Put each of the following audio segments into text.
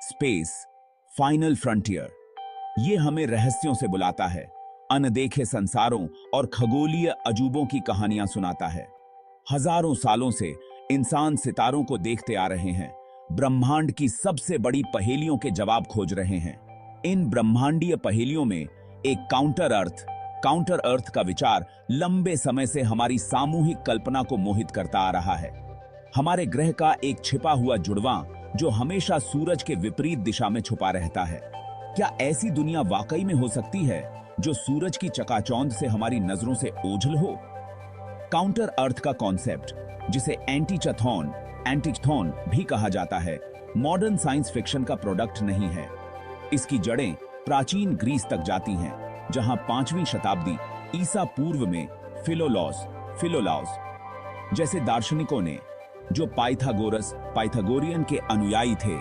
Space, final frontier. ये हमें रहस्यों से बुलाता है, अनदेखे संसारों और खगोलीय अजूबों की कहानियां सुनाता है। हजारों सालों से इंसान सितारों को देखते आ रहे हैं, ब्रह्मांड की सबसे बड़ी पहेलियों के जवाब खोज रहे हैं। इन ब्रह्मांडीय पहेलियों में एक काउंटर अर्थ का विचार लंबे समय से हमारी सामूहिक कल्पना को मोहित करता आ रहा है। हमारे ग्रह का एक छिपा हुआ जुड़वां जो हमेशा सूरज के विपरीत दिशा में छुपा रहता है। क्या ऐसी दुनिया वाकई में हो सकती है जो सूरज की चकाचौंध से हमारी नजरों से ओझल हो? काउंटर अर्थ का कॉन्सेप्ट, जिसे एंटिचथॉन भी कहा जाता है, मॉडर्न साइंस फिक्शन का प्रोडक्ट नहीं है। इसकी जड़ें प्राचीन ग्रीस तक जाती हैं, जहां 5वीं शताब्दी ईसा पूर्व में फिलोलॉस जैसे दार्शनिकों ने, जो पाइथागोरियन के अनुयायी थे,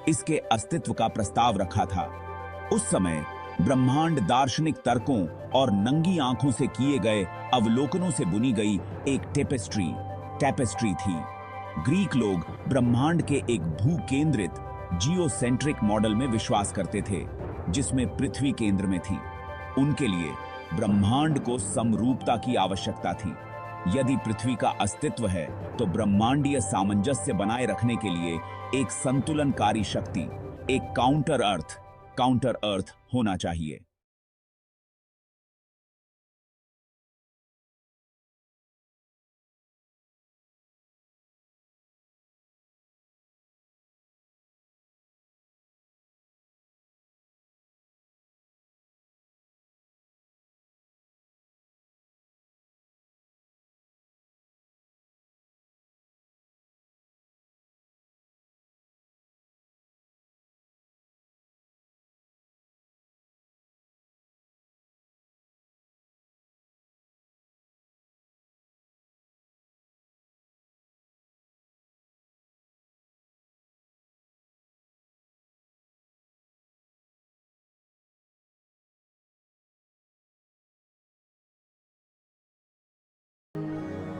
इसके अस्तित्व का प्रस्ताव रखा था। उस समय ब्रह्मांड दार्शनिक तर्कों और नंगी आंखों से किए गए अवलोकनों से बुनी गई एक टेपेस्ट्री थी। ग्रीक लोग ब्रह्मांड के एक भूकेंद्रित जियोसेंट्रिक मॉडल में विश्वास करते थे, जिसमें पृथ्वी केंद्र में थी। उनके लिए ब्रह्मांड को समरूपता की आवश्यकता थी। यदि पृथ्वी का अस्तित्व है तो ब्रह्मांडीय सामंजस्य बनाए रखने के लिए एक संतुलनकारी शक्ति, एक काउंटर अर्थ होना चाहिए।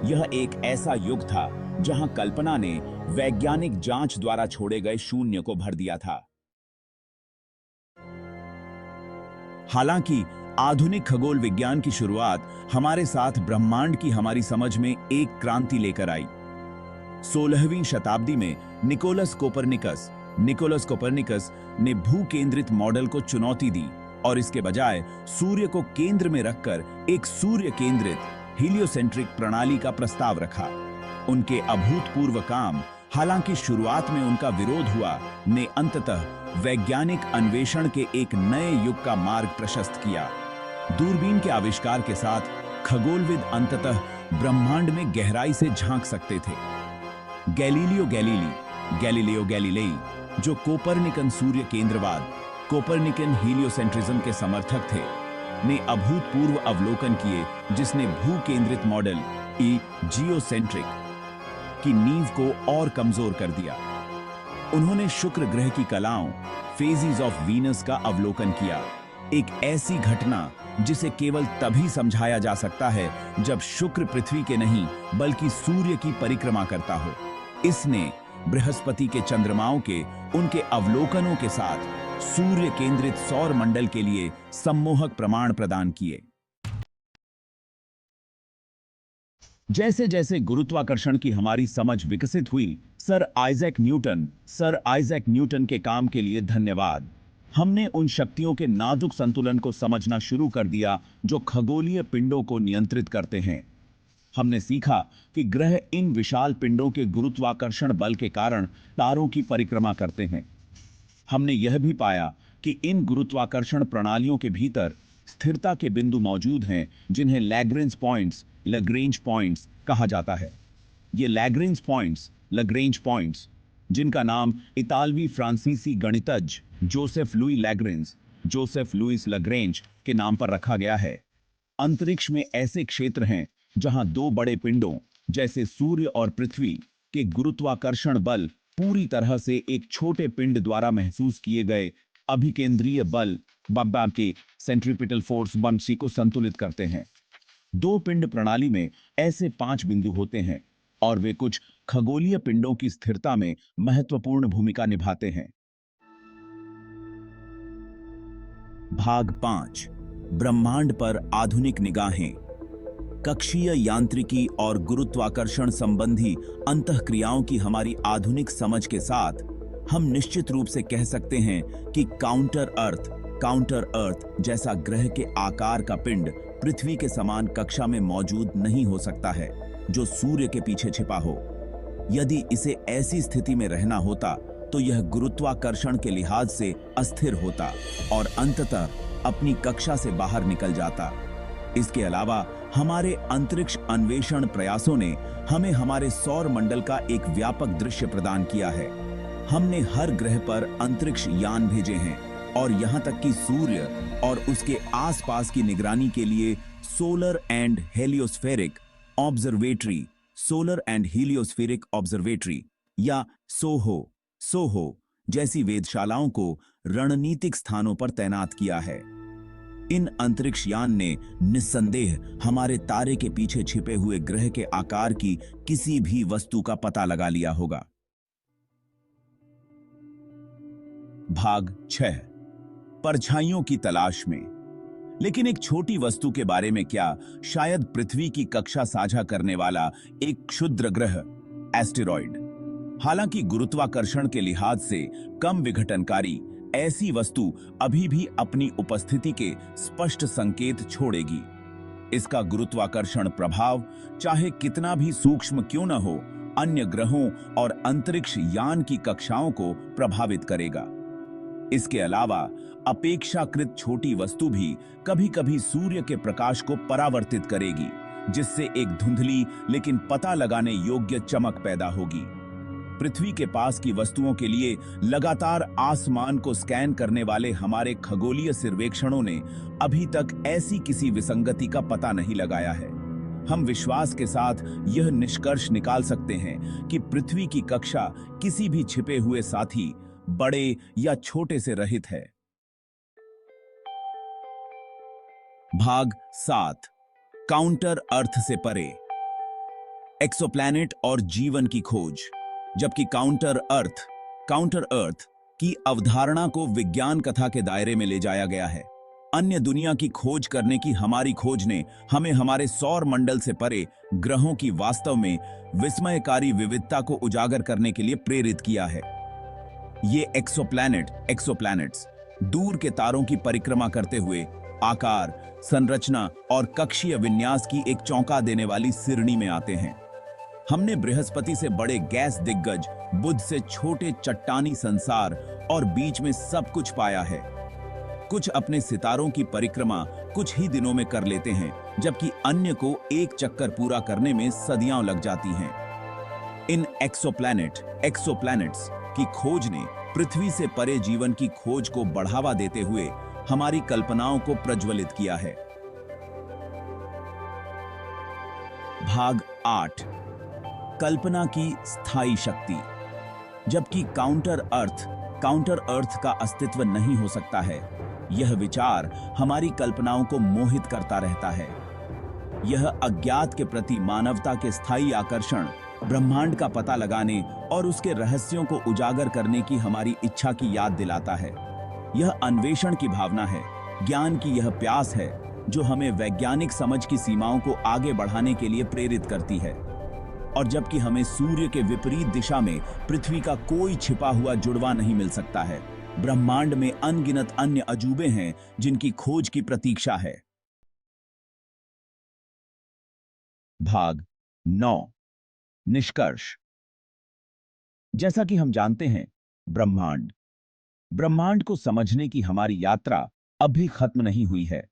यह एक ऐसा युग था जहां कल्पना ने वैज्ञानिक जांच द्वारा छोड़े गए शून्य को भर दिया था। हालांकि आधुनिक खगोल विज्ञान की शुरुआत हमारे साथ ब्रह्मांड की हमारी समझ में एक क्रांति लेकर आई। 16वीं शताब्दी में निकोलस कोपरनिकस ने भूकेंद्रित मॉडल को चुनौती दी और इसके बजाय सूर्य को केंद्र में रखकर एक सूर्य केंद्रित हीलियोसेंट्रिक प्रणाली का प्रस्ताव रखा। उनके अभूतपूर्व काम, हालांकि शुरुआत में उनका विरोध हुआ, ने अंततः वैज्ञानिक अन्वेषण के एक नए युग का मार्ग प्रशस्त किया। दूरबीन के आविष्कार के साथ खगोलविद अंततः ब्रह्मांड में गहराई से झांक सकते थे। गैलीलियो गैलीलेई, जो कोपरनिकन सूर्य केंद्रवाद, कोपरनिकन हीलियोसेंट्रिज्म के समर्थक थे, ने अभूतपूर्व अवलोकन किए, जिसने भूकेंद्रित मॉडल जियोसेंट्रिक की नींव को और कमजोर कर दिया। उन्होंने शुक्र ग्रह की कलाओं, फेजेस ऑफ वीनस का अवलोकन किया, एक ऐसी घटना जिसे केवल तभी समझाया जा सकता है जब शुक्र पृथ्वी के नहीं बल्कि सूर्य की परिक्रमा करता हो। इसने बृहस्पति के चंद्रमाओं के उनके अवलोकनों के साथ सूर्य केंद्रित सौर मंडल के लिए सम्मोहक प्रमाण प्रदान किए। जैसे जैसे गुरुत्वाकर्षण की हमारी समझ विकसित हुई, सर आइजैक न्यूटन के काम के लिए धन्यवाद, हमने उन शक्तियों के नाजुक संतुलन को समझना शुरू कर दिया जो खगोलीय पिंडों को नियंत्रित करते हैं। हमने सीखा कि ग्रह इन विशाल पिंडों के गुरुत्वाकर्षण बल के कारण तारों की परिक्रमा करते हैं। हमने यह भी पाया कि इन गुरुत्वाकर्षण प्रणालियों के भीतर स्थिरता के बिंदु मौजूद हैं, जिन्हें लैग्रेंज पॉइंट्स कहा जाता है। ये लैग्रेंज पॉइंट्स, जिनका नाम इतालवी फ्रांसीसी गणितज्ञ जोसेफ लुईस लैग्रेंज के नाम पर रखा गया है, अंतरिक्ष में ऐसे क्षेत्र हैं जहां दो बड़े पिंडों जैसे सूर्य और पृथ्वी के गुरुत्वाकर्षण बल पूरी तरह से एक छोटे पिंड द्वारा महसूस किए गए अभिकेंद्रीय बल बब्बा के सेंट्रीपिटल फोर्स बंसी को संतुलित करते हैं। दो पिंड प्रणाली में ऐसे 5 बिंदु होते हैं और वे कुछ खगोलीय पिंडों की स्थिरता में महत्वपूर्ण भूमिका निभाते हैं। भाग 5 ब्रह्मांड पर आधुनिक निगाहें। कक्षीय यांत्रिकी और गुरुत्वाकर्षण संबंधी अंतःक्रियाओं की हमारी आधुनिक समझ के साथ हम निश्चित रूप से कह सकते हैं कि काउंटर अर्थ जैसा ग्रह के आकार का पिंड पृथ्वी के समान कक्षा में मौजूद नहीं हो सकता है जो सूर्य के पीछे छिपा हो। यदि इसे ऐसी स्थिति में रहना होता तो यह गुरुत्वाकर्षण के लिहाज से अस्थिर होता और अंततः अपनी कक्षा से बाहर निकल जाता। इसके अलावा हमारे अंतरिक्ष अन्वेषण प्रयासों ने हमें हमारे सौर मंडल का एक व्यापक दृश्य प्रदान किया है। हमने हर ग्रह पर अंतरिक्ष यान भेजे हैं और यहां तक कि सूर्य और उसके आसपास की निगरानी के लिए सोलर एंड हीलियोस्फेरिक ऑब्जर्वेटरी या सोहो जैसी वेधशालाओं को रणनीतिक स्थानों पर तैनात किया है। इन अंतरिक्ष यान ने निस्संदेह हमारे तारे के पीछे छिपे हुए ग्रह के आकार की किसी भी वस्तु का पता लगा लिया होगा। भाग 6 परछाइयों की तलाश में। लेकिन एक छोटी वस्तु के बारे में क्या, शायद पृथ्वी की कक्षा साझा करने वाला एक क्षुद्र ग्रह एस्टेरॉइड। हालांकि गुरुत्वाकर्षण के लिहाज से कम विघटनकारी ऐसी वस्तु अभी भी अपनी उपस्थिति के स्पष्ट संकेत छोड़ेगी। इसका गुरुत्वाकर्षण प्रभाव चाहे कितना भी सूक्ष्म क्यों न हो, अन्य ग्रहों और अंतरिक्ष यान की कक्षाओं को प्रभावित करेगा। इसके अलावा अपेक्षाकृत छोटी वस्तु भी कभी-कभी सूर्य के प्रकाश को परावर्तित करेगी, जिससे एक धुंधली लेकिन पता लगाने योग्य चमक पैदा होगी। पृथ्वी के पास की वस्तुओं के लिए लगातार आसमान को स्कैन करने वाले हमारे खगोलीय सर्वेक्षणों ने अभी तक ऐसी किसी विसंगति का पता नहीं लगाया है। हम विश्वास के साथ यह निष्कर्ष निकाल सकते हैं कि पृथ्वी की कक्षा किसी भी छिपे हुए साथी, बड़े या छोटे से रहित है। भाग 7 काउंटर अर्थ से परे। एक्सोप्लैनेट और जीवन की खोज। जबकि काउंटर अर्थ की अवधारणा को विज्ञान कथा के दायरे में ले जाया गया है, अन्य दुनिया की खोज करने की हमारी खोज ने हमें हमारे सौर मंडल से परे ग्रहों की वास्तव में विस्मयकारी विविधता को उजागर करने के लिए प्रेरित किया है। ये एक्सोप्लैनेट्स दूर के तारों की परिक्रमा करते हुए आकार, संरचना और कक्षीय विन्यास की एक चौंका देने वाली सिरनी में आते हैं। हमने बृहस्पति से बड़े गैस दिग्गज, बुध से छोटे चट्टानी संसार और बीच में सब कुछ पाया है। कुछ अपने सितारों की परिक्रमा कुछ ही दिनों में कर लेते हैं, जबकि अन्य को एक चक्कर पूरा करने में सदियां लग जाती हैं। इन एक्सोप्लैनेट्स की खोज ने पृथ्वी से परे जीवन की खोज को बढ़ावा देते हुए हमारी कल्पनाओं को प्रज्वलित किया है। भाग 8 कल्पना की स्थायी शक्ति। जबकि काउंटर अर्थ का अस्तित्व नहीं हो सकता है, यह विचार हमारी कल्पनाओं को मोहित करता रहता है। यह अज्ञात के प्रति मानवता के स्थायी आकर्षण, ब्रह्मांड का पता लगाने और उसके रहस्यों को उजागर करने की हमारी इच्छा की याद दिलाता है। यह अन्वेषण की भावना है, ज्ञान की यह प्यास है जो हमें वैज्ञानिक समझ की सीमाओं को आगे बढ़ाने के लिए प्रेरित करती है। और जबकि हमें सूर्य के विपरीत दिशा में पृथ्वी का कोई छिपा हुआ जुड़वा नहीं मिल सकता है, ब्रह्मांड में अनगिनत अन्य अजूबे हैं जिनकी खोज की प्रतीक्षा है। भाग 9 निष्कर्ष। जैसा कि हम जानते हैं, ब्रह्मांड को समझने की हमारी यात्रा अभी खत्म नहीं हुई है।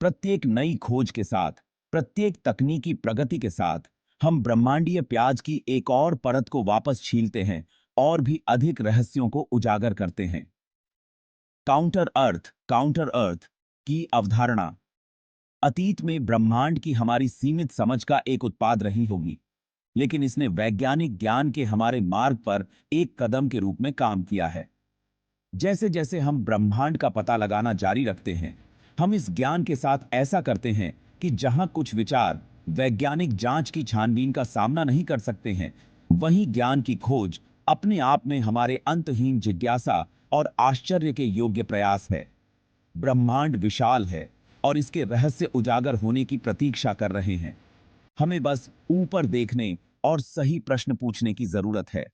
प्रत्येक नई खोज के साथ, प्रत्येक तकनीकी प्रगति के साथ हम ब्रह्मांडीय प्याज की एक और परत को वापस छीलते हैं और भी अधिक रहस्यों को उजागर करते हैं। काउंटर अर्थ की अवधारणा अतीत में ब्रह्मांड की हमारी सीमित समझ का एक उत्पाद रही होगी, लेकिन इसने वैज्ञानिक ज्ञान के हमारे मार्ग पर एक कदम के रूप में काम किया है। जैसे जैसे हम ब्रह्मांड का पता लगाना जारी रखते हैं, हम इस ज्ञान के साथ ऐसा करते हैं कि जहां कुछ विचार वैज्ञानिक जांच की छानबीन का सामना नहीं कर सकते हैं, वहीं ज्ञान की खोज अपने आप में हमारे अंतहीन जिज्ञासा और आश्चर्य के योग्य प्रयास है। ब्रह्मांड विशाल है और इसके रहस्य उजागर होने की प्रतीक्षा कर रहे हैं। हमें बस ऊपर देखने और सही प्रश्न पूछने की जरूरत है।